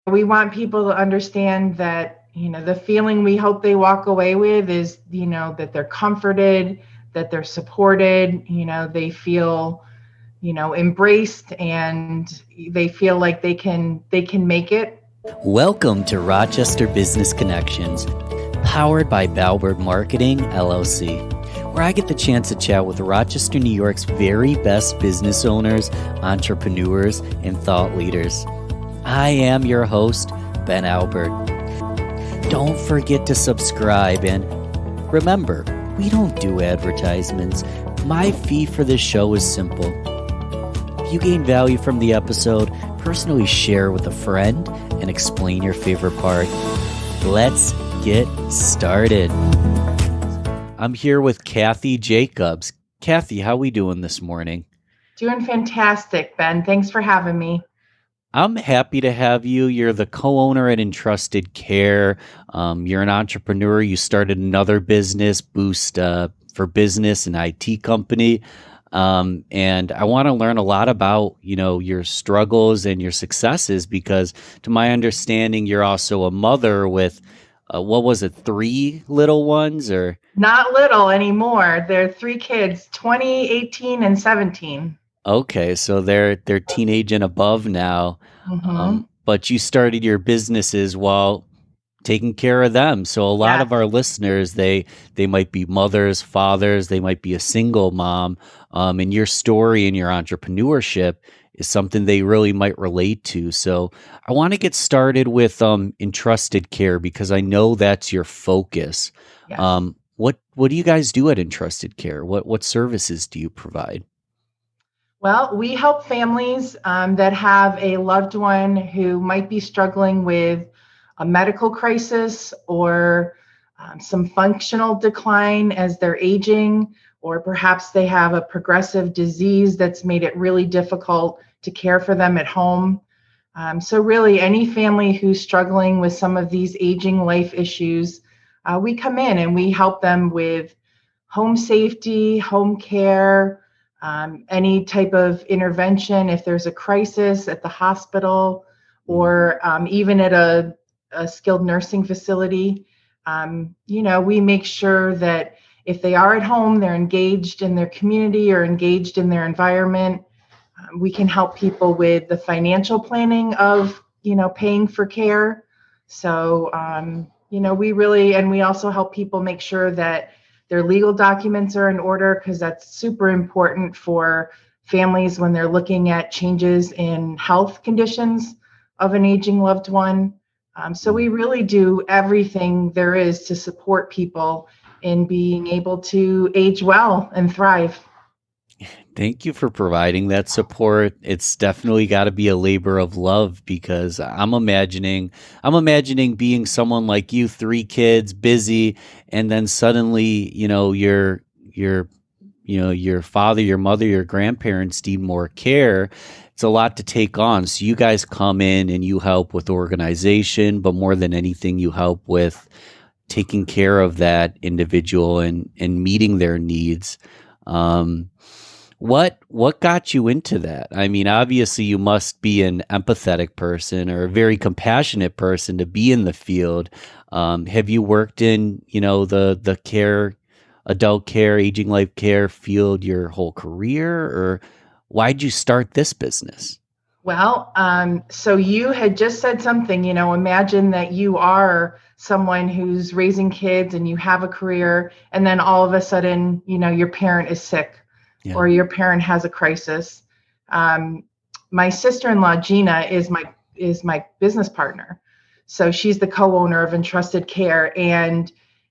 We want people to understand that, the feeling we hope they walk away with is, that they're comforted, that they're supported, they feel, embraced, and they feel like they can make it. Welcome to Rochester Business Connections, powered by Balbert Marketing, LLC, where I get the chance to chat with Rochester, New York's very best business owners, entrepreneurs, and thought leaders. I am your host, Ben Albert. Don't forget to subscribe, and remember, we don't do advertisements. My fee for this show is simple. If you gain value from the episode, personally share with a friend and explain your favorite part. Let's get started. I'm here with Kathy Jacobs. Kathy, how we doing this morning? Doing fantastic, Ben. Thanks for having me. I'm happy to have you. You're the co-owner at Entrusted Care. You're an entrepreneur. You started another business, Boost for Business, an IT company. And I want to learn a lot about, your struggles and your successes, because to my understanding, you're also a mother with, 3 little ones, or? Not little anymore. They're 3 kids, 20, 18, and 17. Okay, so they're teenage and above now. Mm-hmm. But you started your businesses while taking care of them. So a lot of our listeners, they might be mothers, fathers, they might be a single mom. And your story and your entrepreneurship is something they really might relate to. So I want to get started with Entrusted Care, because I know that's your focus. Yes. What do you guys do at Entrusted Care? What services do you provide? Well, we help families that have a loved one who might be struggling with a medical crisis or some functional decline as they're aging, or perhaps they have a progressive disease that's made it really difficult to care for them at home. So really, any family who's struggling with some of these aging life issues, we come in and we help them with home safety, home care, any type of intervention if there's a crisis at the hospital or even at a skilled nursing facility. We make sure that if they are at home, they're engaged in their community or engaged in their environment. We can help people with the financial planning of, paying for care. So, we also help people make sure that their legal documents are in order, because that's super important for families when they're looking at changes in health conditions of an aging loved one. So we really do everything there is to support people in being able to age well and thrive. Thank you for providing that support. It's definitely got to be a labor of love, because I'm imagining being someone like you, 3 kids, busy, and then suddenly, your father, your mother, your grandparents need more care. It's a lot to take on. So you guys come in and you help with organization, but more than anything, you help with taking care of that individual and meeting their needs. What got you into that? I mean, obviously you must be an empathetic person or a very compassionate person to be in the field. Have you worked in, the care, adult care, aging life care field your whole career, or why'd you start this business? Well, so you had just said something, imagine that you are someone who's raising kids and you have a career, and then all of a sudden, your parent is sick. Yeah. Or your parent has a crisis. My sister-in-law, Gina, is my business partner. So she's the co-owner of Entrusted Care, and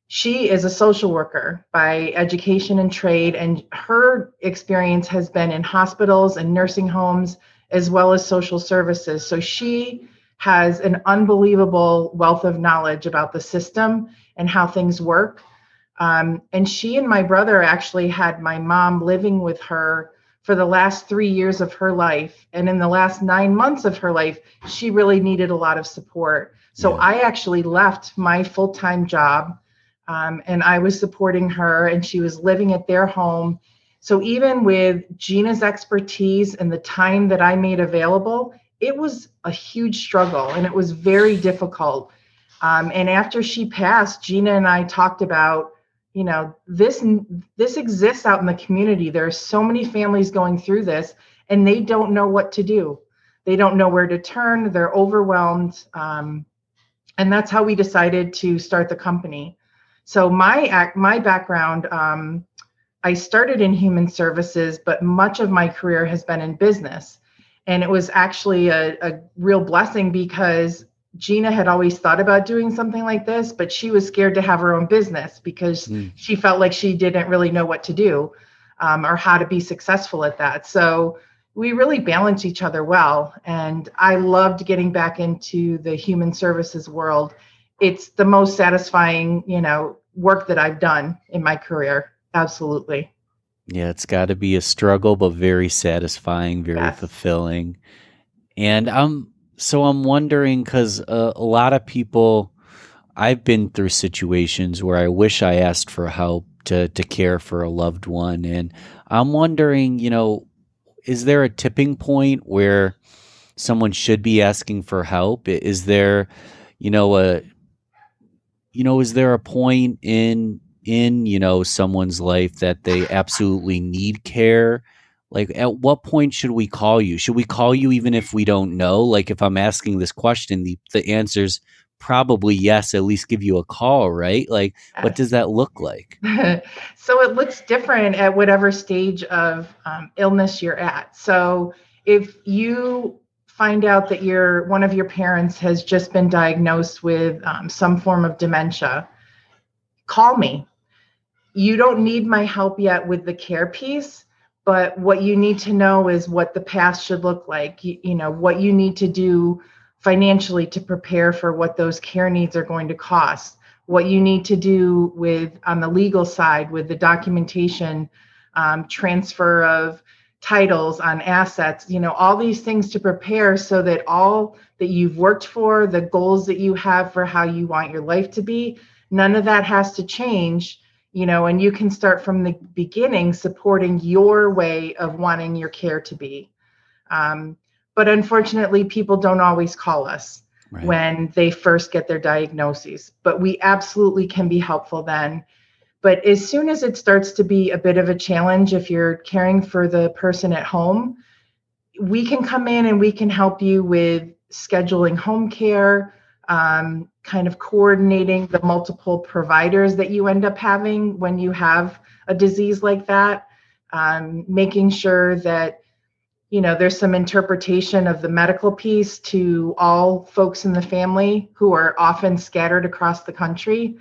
she is a social worker by education and trade, and her experience has been in hospitals and nursing homes as well as social services. So she has an unbelievable wealth of knowledge about the system and how things work. And she and my brother actually had my mom living with her for the last 3 years of her life. And in the last 9 months of her life, she really needed a lot of support. So I actually left my full-time job, and I was supporting her, and she was living at their home. So even with Gina's expertise and the time that I made available, it was a huge struggle and it was very difficult. And after she passed, Gina and I talked about, this exists out in the community. There are so many families going through this and they don't know what to do. They don't know where to turn. They're overwhelmed. And that's how we decided to start the company. So my background, I started in human services, but much of my career has been in business. And it was actually a real blessing because Gina had always thought about doing something like this, but she was scared to have her own business because she felt like she didn't really know what to do or how to be successful at that. So we really balance each other well. And I loved getting back into the human services world. It's the most satisfying, work that I've done in my career. Absolutely. Yeah, it's got to be a struggle, but very satisfying, very fulfilling. And I'm wondering, because a lot of people, I've been through situations where I wish I asked for help to care for a loved one. And I'm wondering, is there a tipping point where someone should be asking for help? Is there, is there a point in someone's life that they absolutely need care? Like, at what point should we call you? Should we call you even if we don't know? Like, if I'm asking this question, the answer's probably yes, at least give you a call, right? Like, what does that look like? So it looks different at whatever stage of illness you're at. So if you find out that one of your parents has just been diagnosed with some form of dementia, call me. You don't need my help yet with the care piece, but what you need to know is what the path should look like, what you need to do financially to prepare for what those care needs are going to cost, what you need to do on the legal side with the documentation, transfer of titles on assets, all these things to prepare so that all that you've worked for, the goals that you have for how you want your life to be, none of that has to change, and you can start from the beginning supporting your way of wanting your care to be. But unfortunately, people don't always call us when they first get their diagnoses, but we absolutely can be helpful then. But as soon as it starts to be a bit of a challenge, if you're caring for the person at home, we can come in and we can help you with scheduling home care, kind of coordinating the multiple providers that you end up having when you have a disease like that, making sure that there's some interpretation of the medical piece to all folks in the family who are often scattered across the country.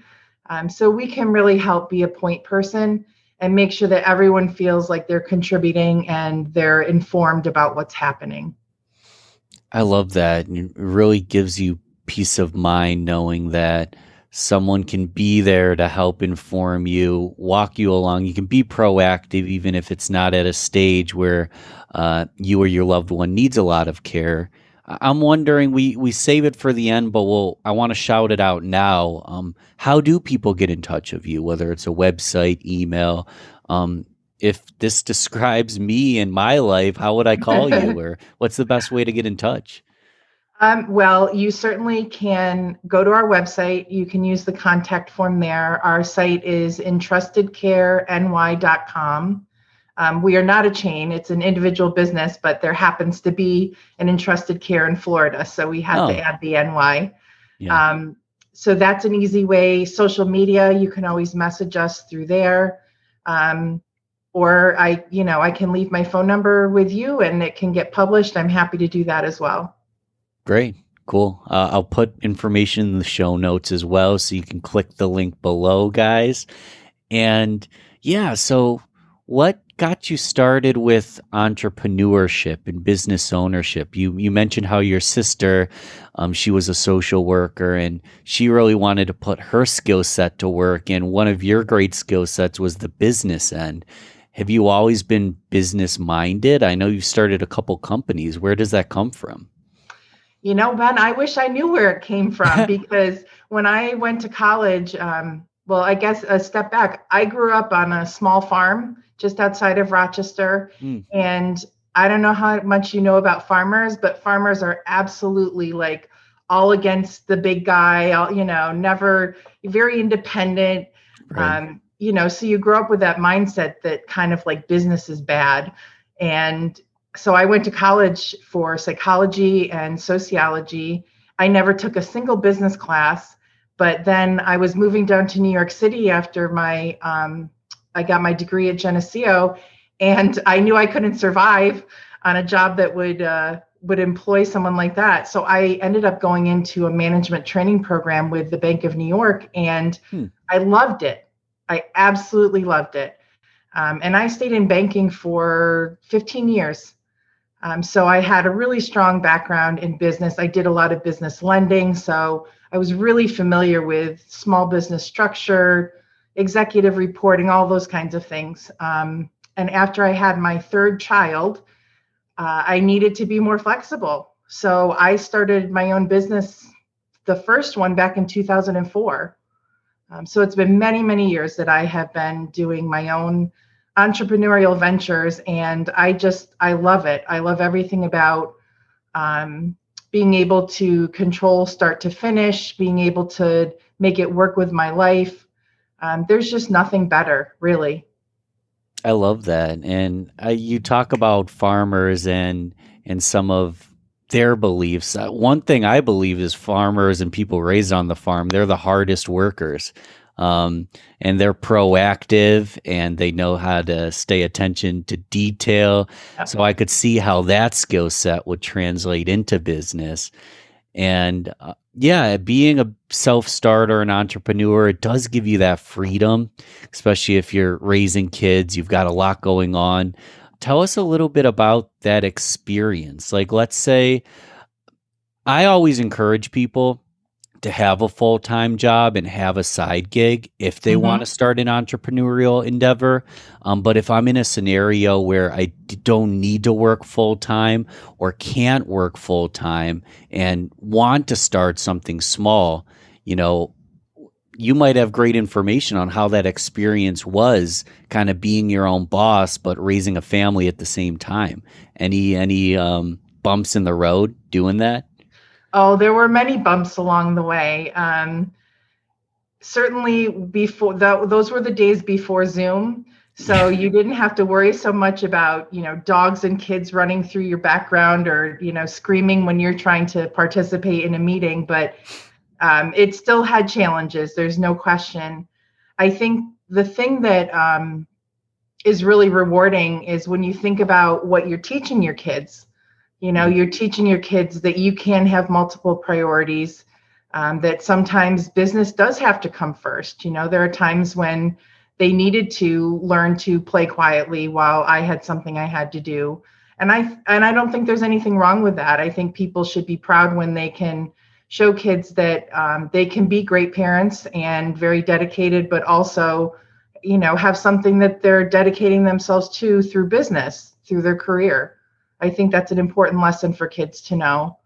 So we can really help be a point person and make sure that everyone feels like they're contributing and they're informed about what's happening. I love that. And it really gives you peace of mind knowing that someone can be there to help inform you, walk you along. You can be proactive, even if it's not at a stage where you or your loved one needs a lot of care. I'm wondering, we save it for the end, but I want to shout it out now. How do people get in touch with you, whether it's a website, email? If this describes me and my life, how would I call you, or what's the best way to get in touch? Well, you certainly can go to our website. You can use the contact form there. Our site is entrustedcareny.com. We are not a chain. It's an individual business, but there happens to be an Entrusted Care in Florida. So we had to add the NY. Yeah. So that's an easy way. Social media, you can always message us through there. Or I can leave my phone number with you and it can get published. I'm happy to do that as well. Great. Cool. I'll put information in the show notes as well, so you can click the link below, guys. And yeah, so what got you started with entrepreneurship and business ownership? You mentioned how your sister, she was a social worker and she really wanted to put her skill set to work. And one of your great skill sets was the business end. Have you always been business minded? I know you started a couple companies. Where does that come from? Ben, I wish I knew where it came from because when I went to college, I guess a step back, I grew up on a small farm just outside of Rochester. And I don't know how much you know about farmers, but farmers are absolutely like all against the big guy, all, never very independent. Right. So you grow up with that mindset that kind of like business is bad. And so I went to college for psychology and sociology. I never took a single business class, but then I was moving down to New York City after I got my degree at Geneseo, and I knew I couldn't survive on a job that would employ someone like that. So I ended up going into a management training program with the Bank of New York, and I loved it. I absolutely loved it. And I stayed in banking for 15 years. So I had a really strong background in business. I did a lot of business lending. So I was really familiar with small business structure, executive reporting, all those kinds of things. And after I had my third child, I needed to be more flexible. So I started my own business, the first one back in 2004. So it's been many, many years that I have been doing my own entrepreneurial ventures, and I love it. I love everything about being able to control start to finish, being able to make it work with my life. There's just nothing better, really. I love that. And you talk about farmers and some of their beliefs. One thing I believe is farmers and people raised on the farm, they're the hardest workers. And they're proactive and they know how to stay attention to detail. So I could see how that skill set would translate into business. And yeah, being a self-starter, an entrepreneur, it does give you that freedom, especially if you're raising kids, you've got a lot going on. Tell us a little bit about that experience. Like, let's say I always encourage people to have a full-time job and have a side gig if they want to start an entrepreneurial endeavor. But if I'm in a scenario where I don't need to work full-time or can't work full-time and want to start something small, you might have great information on how that experience was kind of being your own boss, but raising a family at the same time. Any bumps in the road doing that? Oh, there were many bumps along the way. Certainly before those were the days before Zoom. So you didn't have to worry so much about, dogs and kids running through your background or, screaming when you're trying to participate in a meeting. But it still had challenges. There's no question. I think the thing that is really rewarding is when you think about what you're teaching your kids. You're teaching your kids that you can have multiple priorities, that sometimes business does have to come first. There are times when they needed to learn to play quietly while I had something I had to do. And I don't think there's anything wrong with that. I think people should be proud when they can show kids that they can be great parents and very dedicated, but also, have something that they're dedicating themselves to through business, through their career. I think that's an important lesson for kids to know,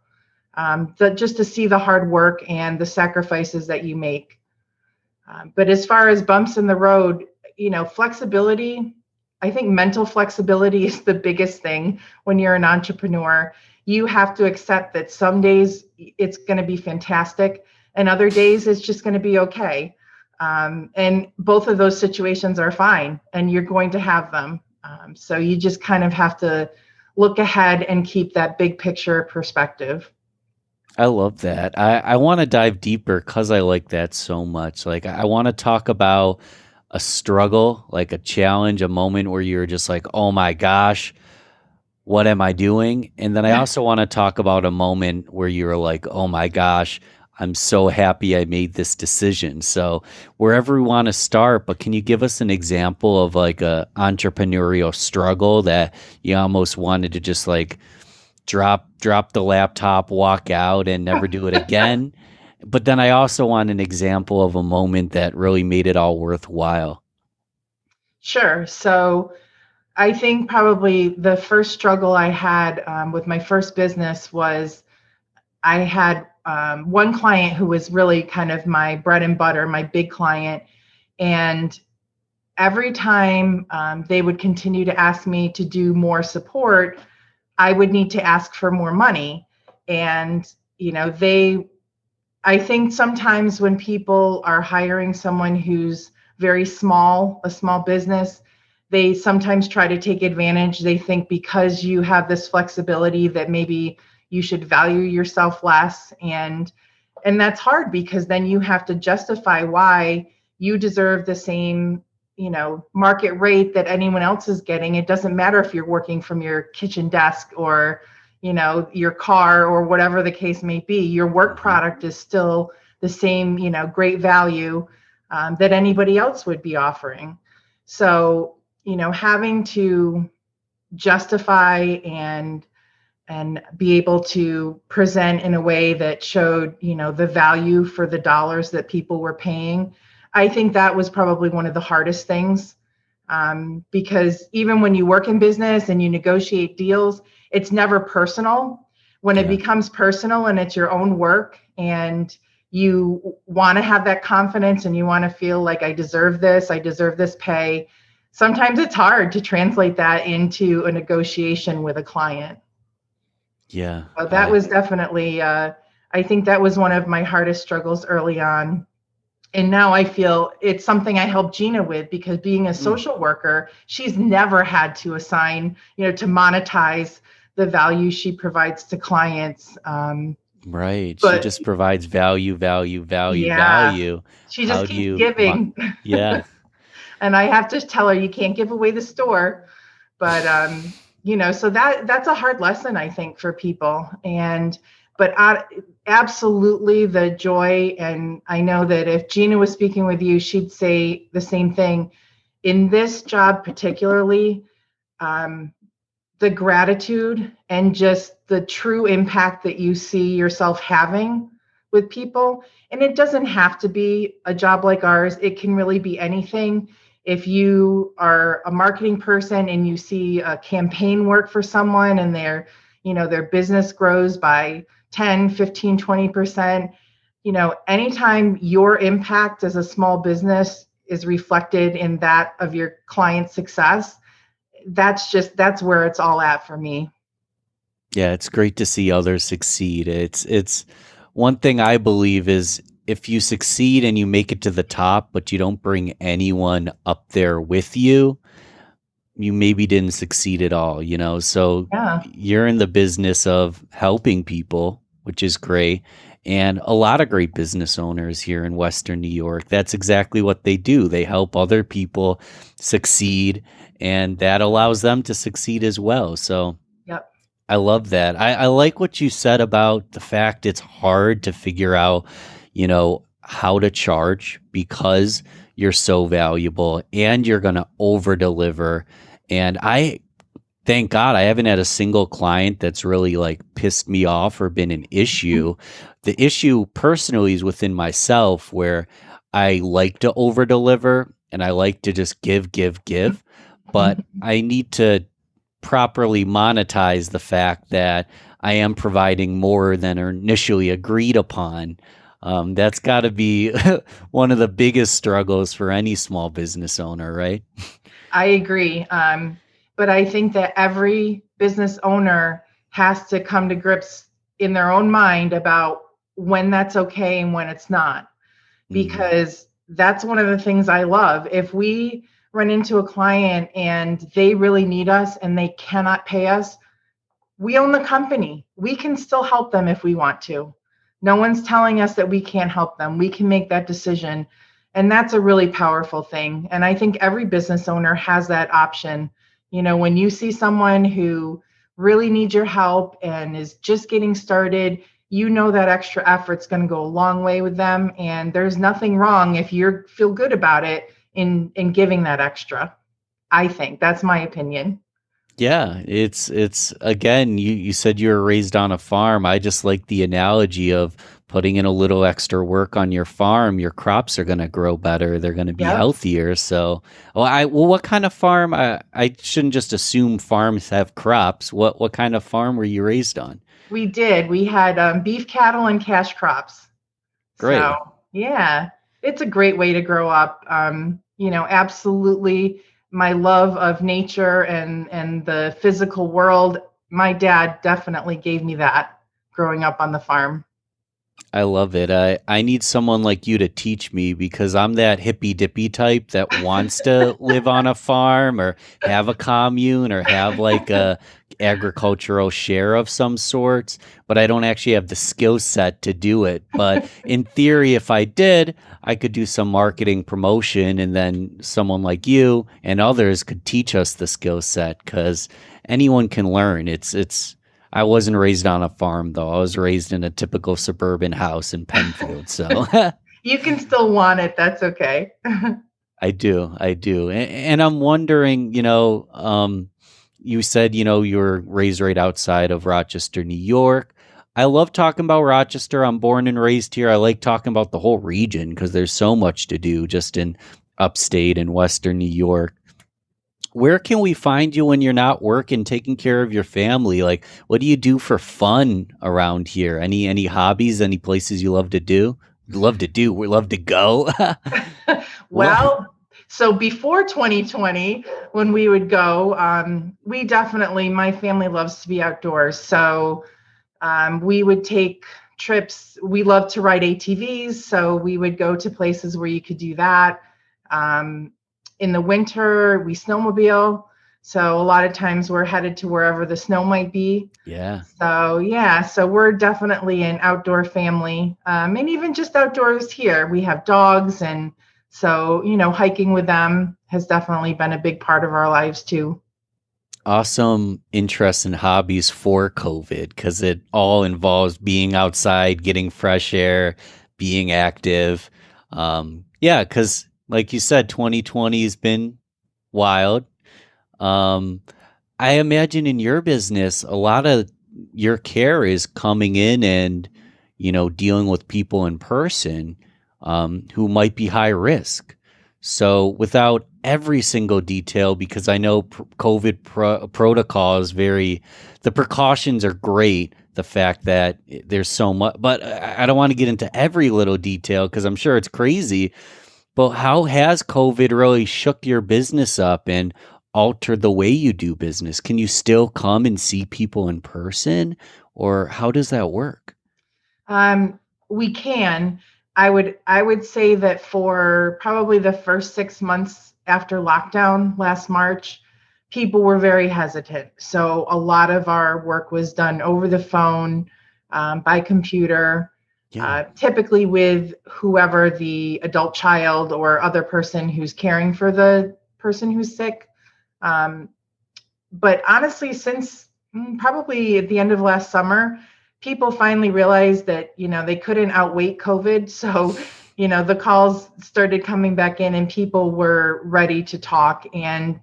that just to see the hard work and the sacrifices that you make. But as far as bumps in the road, flexibility, I think mental flexibility is the biggest thing when you're an entrepreneur. You have to accept that some days it's going to be fantastic and other days it's just going to be okay. And both of those situations are fine and you're going to have them. So you just kind of have to look ahead and keep that big picture perspective. I love that. I want to dive deeper because I like that so much. Like, I want to talk about a struggle, like a challenge, a moment where you're just like, oh my gosh, what am I doing? And then I also want to talk about a moment where you're like, oh my gosh, I'm so happy I made this decision. So wherever we want to start, but can you give us an example of like a entrepreneurial struggle that you almost wanted to just like drop the laptop, walk out and never do it again? But then I also want an example of a moment that really made it all worthwhile. Sure. So I think probably the first struggle I had with my first business was I had one client who was really kind of my bread and butter, my big client. And every time they would continue to ask me to do more support, I would need to ask for more money. And, I think sometimes when people are hiring someone who's very small, a small business, they sometimes try to take advantage. They think because you have this flexibility that maybe you should value yourself less. And that's hard because then you have to justify why you deserve the same, market rate that anyone else is getting. It doesn't matter if you're working from your kitchen desk or, your car or whatever the case may be. Your work product is still the same, great value that anybody else would be offering. So, having to justify and be able to present in a way that showed, the value for the dollars that people were paying. I think that was probably one of the hardest things, because even when you work in business and you negotiate deals, it's never personal. When it becomes personal and it's your own work and you want to have that confidence and you want to feel like I deserve this pay, sometimes it's hard to translate that into a negotiation with a client. Yeah. So that was definitely, I think that was one of my hardest struggles early on. And now I feel it's something I help Gina with, because being a social worker, she's never had to assign, to monetize the value she provides to clients. Right. She But just provides value, value, value, yeah, value. she How just do keeps you, giving. yeah. And I have to tell her, you can't give away the store. But, so that's a hard lesson, I think, for people. But absolutely the joy. And I know that if Gina was speaking with you, she'd say the same thing. In this job particularly, the gratitude and just the true impact that you see yourself having with people. And it doesn't have to be a job like ours. It can really be anything. If you are a marketing person and you see a campaign work for someone and their business grows by 10, 15, 20%, anytime your impact as a small business is reflected in that of your client's success, that's where it's all at for me. Yeah, it's great to see others succeed. It's one thing I believe is if you succeed and you make it to the top, but you don't bring anyone up there with you, you maybe didn't succeed at all, So Yeah. you're in the business of helping people, which is great. And a lot of great business owners here in Western New York, that's exactly what they do. They help other people succeed, and that allows them to succeed as well. So Yep. I love that. I like what you said about the fact it's hard to figure out, how to charge because you're so valuable and you're going to over deliver. And thank God I haven't had a single client that's really like pissed me off or been an issue. The issue personally is within myself, where I like to over deliver and I like to just give, give, give. But I need to properly monetize the fact that I am providing more than initially agreed upon. That's got to be one of the biggest struggles for any small business owner, right? I agree. But I think that every business owner has to come to grips in their own mind about when that's okay and when it's not, because that's one of the things I love. If we run into a client and they really need us and they cannot pay us, we own the company. We can still help them if we want to. No one's telling us that we can't help them. We can make that decision. And that's a really powerful thing. And I think every business owner has that option. When you see someone who really needs your help and is just getting started, that extra effort's going to go a long way with them. And there's nothing wrong if you feel good about it in giving that extra. I think that's my opinion. Yeah, it's again, you said you were raised on a farm. I just like the analogy of putting in a little extra work on your farm, your crops are going to grow better, they're going to be Yep. healthier. So, what kind of farm? I shouldn't just assume farms have crops. What kind of farm were you raised on? We did. We had beef cattle and cash crops. So, Great. yeah, it's a great way to grow up. Absolutely, my love of nature and the physical world my dad definitely gave me that growing up on the farm. I love it. I need someone like you to teach me because I'm that hippy dippy type that wants to live on a farm or have a commune or have like a agricultural share of some sorts, but I don't actually have the skill set to do it. But in theory, if I did, I could do some marketing promotion and then someone like you and others could teach us the skill set because anyone can learn. It's I wasn't raised on a farm though. I was raised in a typical suburban house in Penfield. So You can still want it. That's okay. I do. And I'm wondering, you said, you were raised right outside of Rochester, New York. I love talking about Rochester. I'm born and raised here. I like talking about the whole region because there's so much to do just in upstate and Western New York. Where can we find you when you're not working, taking care of your family? Like, what do you do for fun around here? Any hobbies? Any places you love to do? Love to do. We love to go. What? Well, so before 2020, when we would go, we definitely, my family loves to be outdoors. So we would take trips. We love to ride ATVs. So we would go to places where you could do that. Um, in the winter, we snowmobile. So a lot of times we're headed to wherever the snow might be. Yeah. So yeah, so we're definitely an outdoor family, and even just outdoors here. We have dogs, and so hiking with them has definitely been a big part of our lives too. Awesome interests and hobbies for COVID because it all involves being outside, getting fresh air, being active. Yeah, because like you said, 2020 has been wild. Um, I imagine in your business, a lot of your care is coming in and, dealing with people in person who might be high risk. So without every single detail, because I know COVID protocol is the precautions are great. The fact that there's so much, but I don't want to get into every little detail because I'm sure it's crazy. But how has COVID really shook your business up and altered the way you do business? Can you still come and see people in person, or how does that work? Um, we can. I would say that for probably the first 6 months after lockdown last March, people were very hesitant. So a lot of our work was done over the phone, by computer, Yeah. typically with whoever the adult child or other person who's caring for the person who's sick. Um, but honestly, since probably at the end of last summer, people finally realized that, they couldn't outwait COVID. So, the calls started coming back in and people were ready to talk. And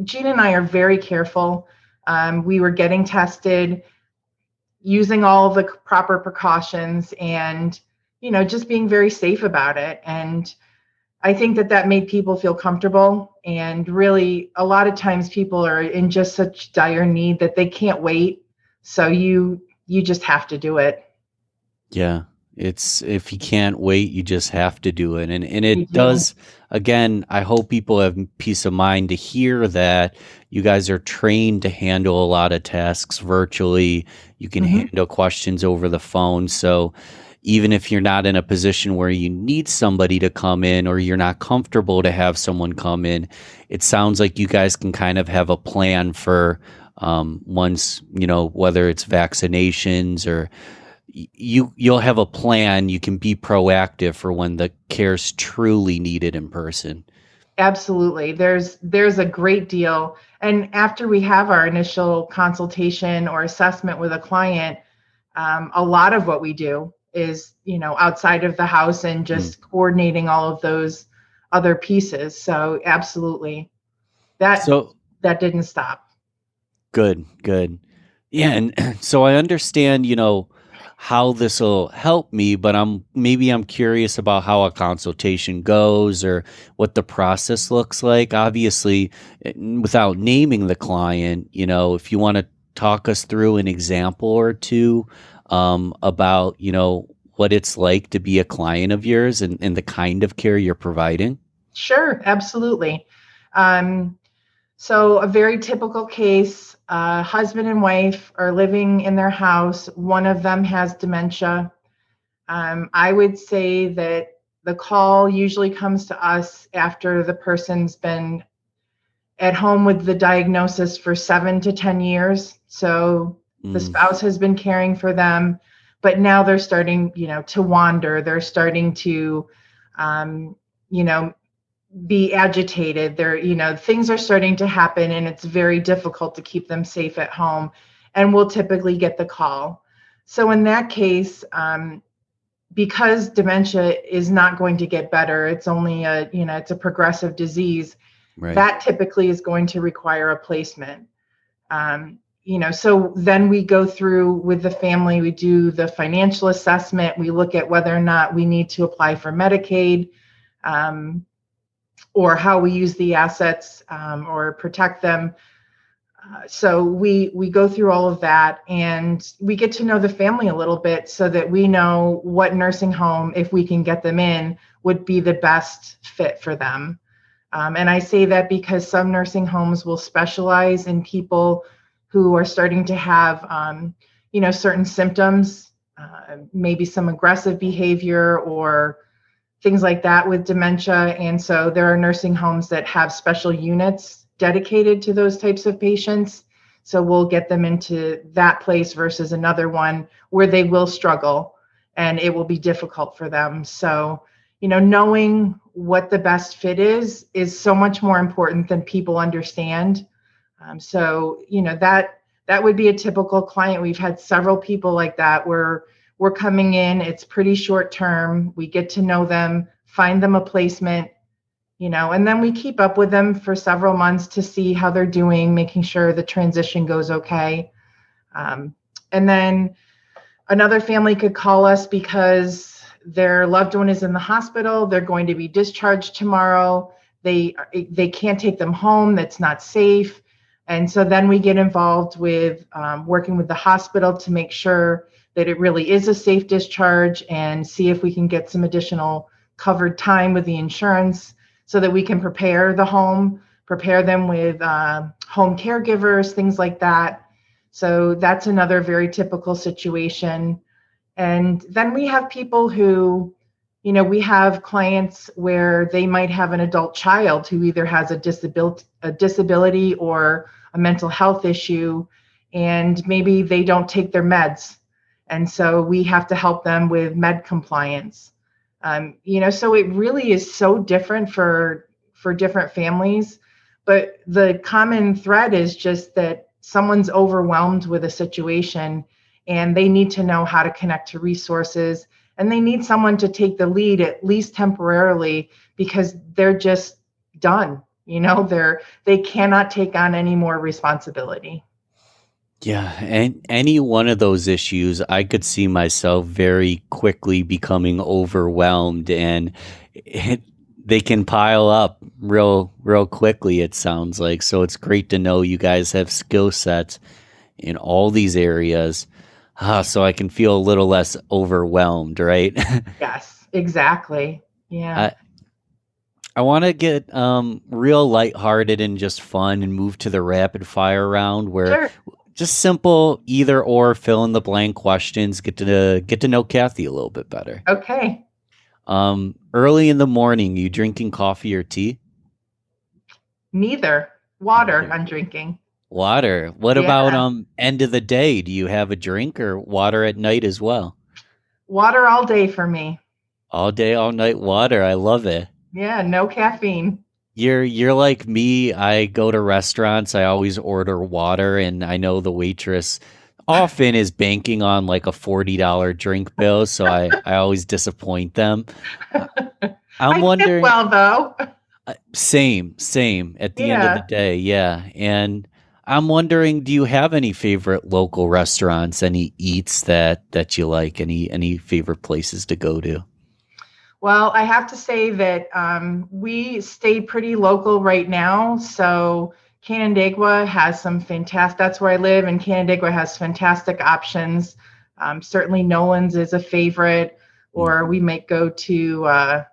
Gina and I are very careful. We were getting tested, using all the proper precautions, and, just being very safe about it. And I think that made people feel comfortable. And really, a lot of times people are in just such dire need that they can't wait. So you just have to do it. Yeah. It's if you can't wait, you just have to do it. And You it do. does again, I hope people have peace of mind to hear that you guys are trained to handle a lot of tasks virtually. You can Hmm. handle questions over the phone. So even if you're not in a position where you need somebody to come in or you're not comfortable to have someone come in, it sounds like you guys can kind of have a plan for once, whether it's vaccinations or you'll have a plan. You can be proactive for when the care's truly needed in person. Absolutely. There's a great deal. And after we have our initial consultation or assessment with a client, a lot of what we do is, outside of the house and Mm. just coordinating all of those other pieces. So absolutely, that So that didn't stop. good, good. Yeah, and so I understand, how this will help me, but I'm curious about how a consultation goes or what the process looks like. Obviously, without naming the client, if you want to talk us through an example or two about, what it's like to be a client of yours and the kind of care you're providing. Sure, absolutely. Um, So a very typical case, husband and wife are living in their house. One of them has dementia. I would say that the call usually comes to us after the person's been at home with the diagnosis for 7 to 10 years. So the spouse has been caring for them, but now they're starting, to wander. They're starting to, you know, be agitated. Things are starting to happen, and it's very difficult to keep them safe at home. And we'll typically get the call. So in that case, because dementia is not going to get better, it's only it's a progressive disease. Right. That typically is going to require a placement. So then we go through with the family, we do the financial assessment, we look at whether or not we need to apply for Medicaid, or how we use the assets, or protect them. So we go through all of that, and we get to know the family a little bit so that we know what nursing home, if we can get them in, would be the best fit for them. And I say that because some nursing homes will specialize in people who are starting to have, certain symptoms, maybe some aggressive behavior or things like that with dementia. And so there are nursing homes that have special units dedicated to those types of patients. So we'll get them into that place versus another one where they will struggle and it will be difficult for them. So, knowing what the best fit is so much more important than people understand. That would be a typical client. We've had several people like that where we're coming in, it's pretty short term. We get to know them, find them a placement, and then we keep up with them for several months to see how they're doing, making sure the transition goes okay. And then another family could call us because their loved one is in the hospital. They're going to be discharged tomorrow. They can't take them home. That's not safe. And so then we get involved with working with the hospital to make sure that it really is a safe discharge and see if we can get some additional covered time with the insurance so that we can prepare them with home caregivers, things like that. So that's another very typical situation. And then we have people who, we have clients where they might have an adult child who either has a disability or a mental health issue, and maybe they don't take their meds. And so we have to help them with med compliance. So it really is so different for different families, but the common thread is just that someone's overwhelmed with a situation and they need to know how to connect to resources, and they need someone to take the lead, at least temporarily, because they're just done. They cannot take on any more responsibility. Yeah, and any one of those issues, I could see myself very quickly becoming overwhelmed, and they can pile up real quickly, it sounds like. So it's great to know you guys have skill sets in all these areas, so I can feel a little less overwhelmed, right? Yes, exactly. Yeah. I want to get real lighthearted and just fun and move to the rapid fire round where Sure. Just simple either or fill in the blank questions, get to know Kathy a little bit better. Okay. Early in the morning, you drinking coffee or tea? Neither. Water. I'm drinking. Water. What about end of the day? Do you have a drink or water at night as well? Water all day for me. All day, all night water. I love it. Yeah, no caffeine. You're like me. I go to restaurants. I always order water, and I know the waitress often is banking on like a $40 drink bill, so I always disappoint them. I'm wondering. Well, though. Same. At the end of the day, yeah. And I'm wondering, do you have any favorite local restaurants? Any eats that you like? Any favorite places to go to? Well, I have to say that we stay pretty local right now. So Canandaigua has some fantastic, that's where I live, and Canandaigua has fantastic options. Certainly Nolan's is a favorite, or we might go to,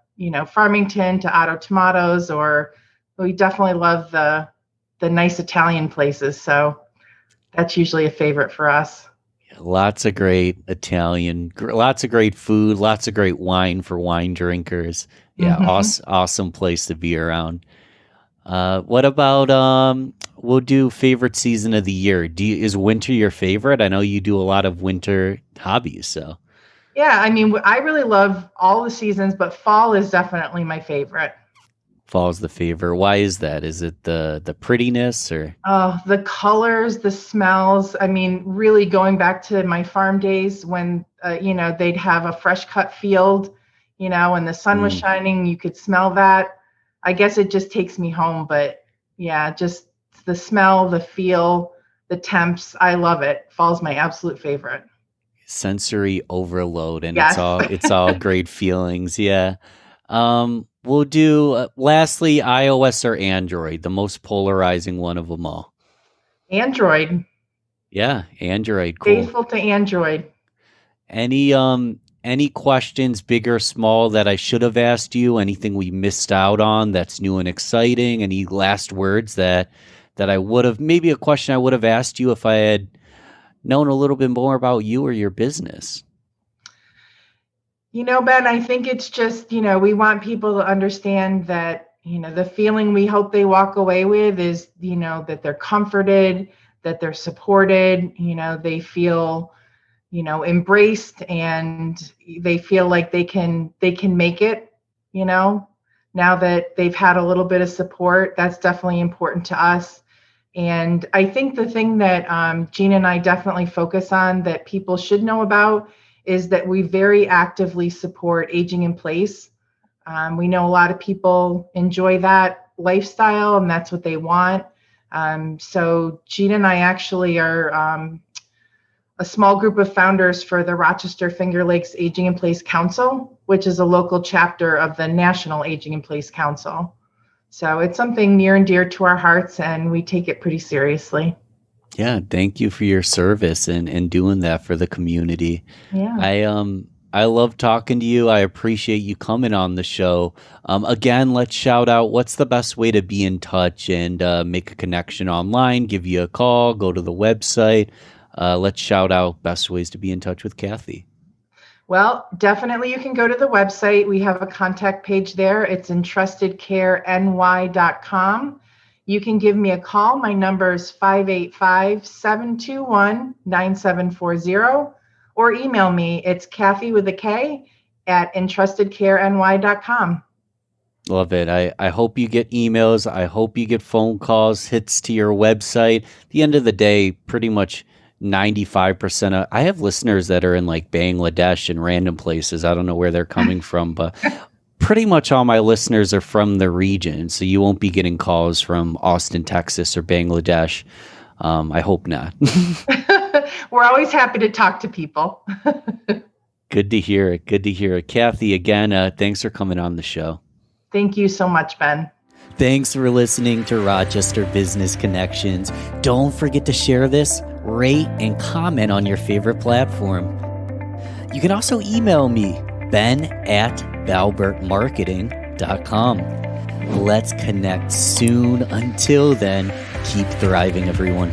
Farmington to Auto Tomatoes, or we definitely love the the nice Italian places. So that's usually a favorite for us. Lots of great Italian, lots of great food, lots of great wine for wine drinkers. Yeah, Hmm. awesome place to be around. What about we'll do favorite season of the year. Is winter your favorite? I know you do a lot of winter hobbies, so Yeah, I mean, I really love all the seasons, but fall is definitely my favorite. fall's the favorite. Why is that? Is it the prettiness or Oh, the colors, the smells. I mean, really going back to my farm days when, they'd have a fresh cut field, and the sun was mm, shining, you could smell that. I guess it just takes me home, but yeah, just the smell, the feel, the temps. I love it. Fall's my absolute favorite. sensory overload? And it's Yes. all great feelings. Yeah. We'll do lastly iOS or Android, the most polarizing one of them all. Android, Yeah, Android, cool. faithful to Android. Any questions, big or small, that I should have asked you? Anything we missed out on that's new and exciting? Any last words that I would have, maybe a question I would have asked you if I had known a little bit more about you or your business? Ben, I think it's just, we want people to understand that, the feeling we hope they walk away with is, that they're comforted, that they're supported, they feel, embraced, and they feel like they can make it, now that they've had a little bit of support. That's definitely important to us. And I think the thing that Gina and I definitely focus on that people should know about is that we very actively support aging in place. We know a lot of people enjoy that lifestyle and that's what they want. So Gina and I actually are a small group of founders for the Rochester Finger Lakes Aging in Place Council, which is a local chapter of the National Aging in Place Council. So it's something near and dear to our hearts, and we take it pretty seriously. Yeah, thank you for your service and doing that for the community. Yeah. I love talking to you. I appreciate you coming on the show. Again, let's shout out what's the best way to be in touch and make a connection online, give you a call, go to the website. Let's shout out best ways to be in touch with Kathy. Well, definitely you can go to the website. We have a contact page there. It's entrustedcareny.com. You can give me a call. My number is 585-721-9740, or email me. It's Kathy with a K at entrustedcareny.com. Love it. I hope you get emails. I hope you get phone calls, hits to your website. At the end of the day, pretty much 95% of, I have listeners that are in like Bangladesh and random places. I don't know where they're coming from, but pretty much all my listeners are from the region. So you won't be getting calls from Austin, Texas or Bangladesh. I hope not. We're always happy to talk to people. Good to hear it. Good to hear it. Kathy, again, thanks for coming on the show. Thank you so much, Ben. Thanks for listening to Rochester Business Connections. Don't forget to share this, rate, and comment on your favorite platform. You can also email me, ben@balbertmarketing.com. Let's connect soon. Until then, keep thriving, everyone.